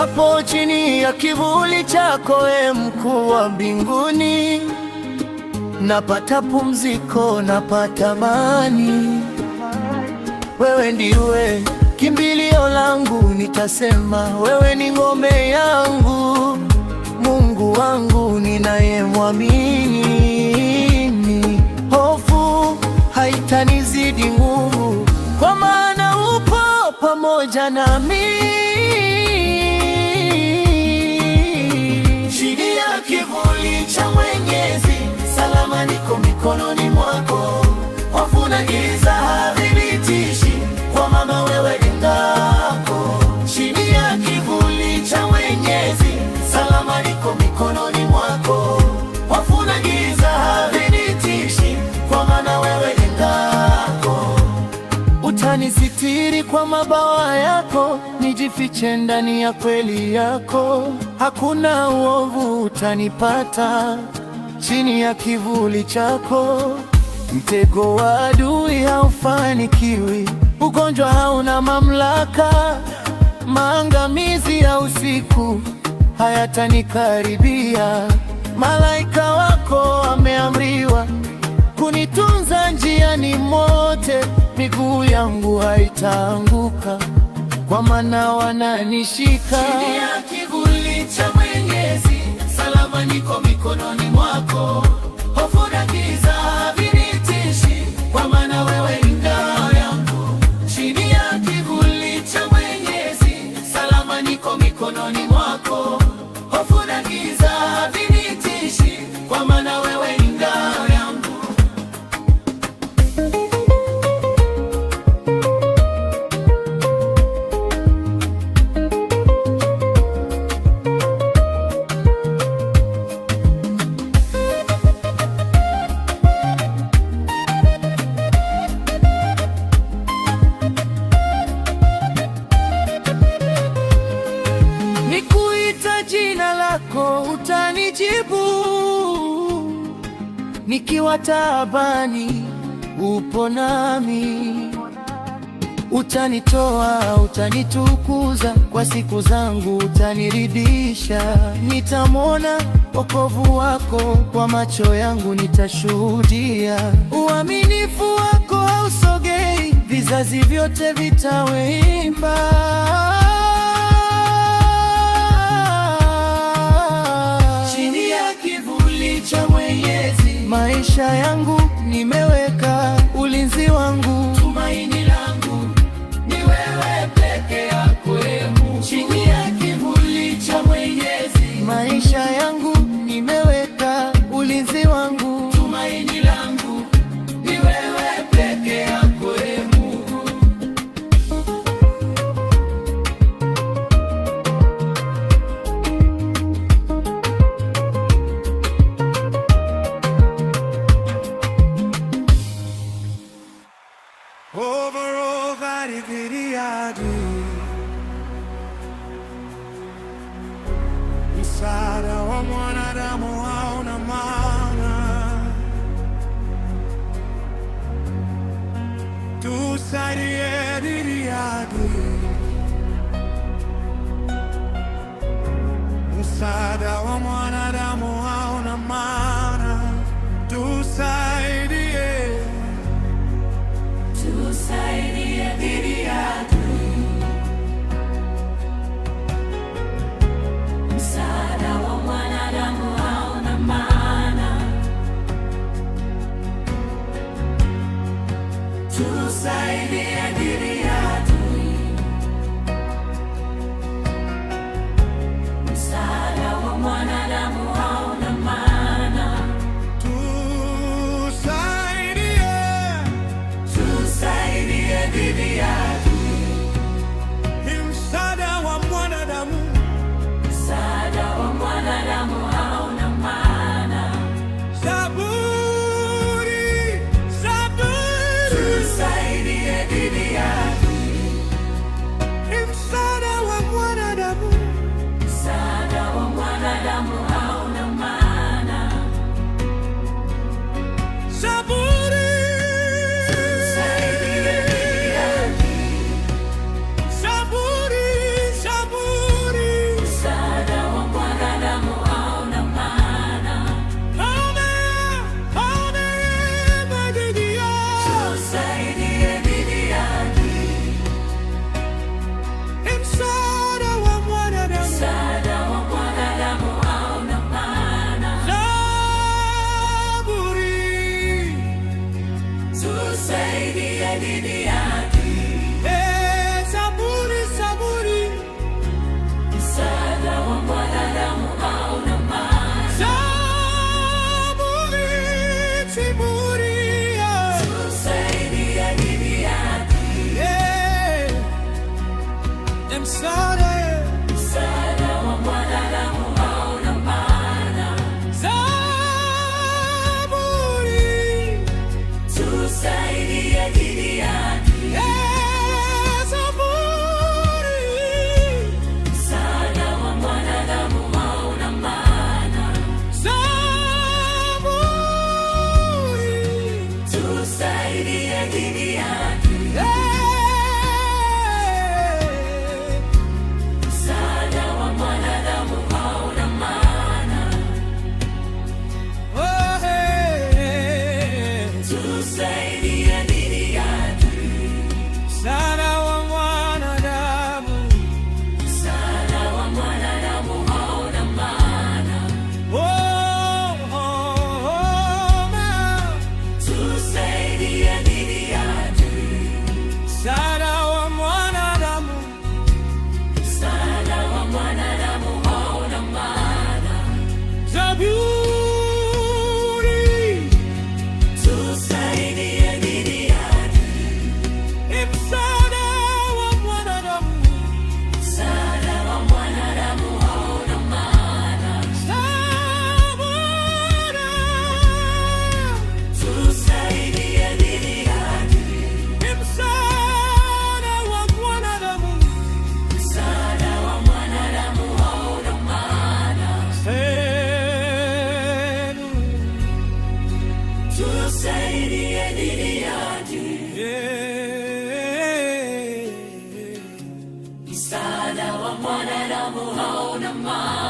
hapo chini ya kivuli chako, e mkuu wa mbinguni, napata pumziko, napata amani. Wewe ndiwe kimbilio langu, nitasema wewe ni ngome yangu, Mungu wangu ninayemwamini. Hofu haitanizidi nguvu, kwa maana upo pamoja nami. Chini ya kivuli cha Mwenyezi, salama niko mikononi mwako. Hofu na giza havinitishi, kwa maana wewe ni ngao. Chini ya kivuli cha Mwenyezi, salama niko mikononi mwako. Hofu na giza havinitishi, kwa maana wewe ni ngao. Utanisitiri kwa mabawa yako, nijifiche ndani ya kweli yako. Hakuna uovu utanipata chini ya kivuli chako. Mtego wa adui haufanikiwi, ugonjwa hauna mamlaka, maangamizi ya usiku hayatanikaribia. Malaika wako wameamriwa kunitunza njiani mote, miguu yangu haitaanguka, kwa maana wananishika. Chini ya kivuli cha Mwenyezi, salama niko mikononi mwako. Hofu na giza havinitishi, kwa maana wewe ni ngao yangu. Chini ya kivuli cha Mwenyezi, salama niko mikononi mwako. Hofu na giza havinitishi, kwa maana wewe ni ngao yangu. Nikuita jina lako utanijibu, nikiwa taabani upo nami. Utanitoa, utanitukuza, kwa siku zangu utaniridhisha. Nitamwona wokovu wako, kwa macho yangu nitashuhudia. Uaminifu wako hausogei, vizazi vyote vitawimba. Chini ya kivuli cha Mwenyezi, maisha yangu nimeweka. Ulinzi wangu, tumaini langu ni wewe peke yako, e Mungu. Chini ya kivuli cha Mwenyezi, maisha yangu nimeweka. Ulinzi wangu, tumaini langu ni wewe peke yako, e Mungu. Msaada wa mwanadamu hauna maana, tusaidie dhidi ya adui. Msaada wa mwanadamu hauna maana, tusaidie dhidi ya adui. Tusaidie dhidi ya adui. Msaada wa mwanadamu wanadamu haona maana.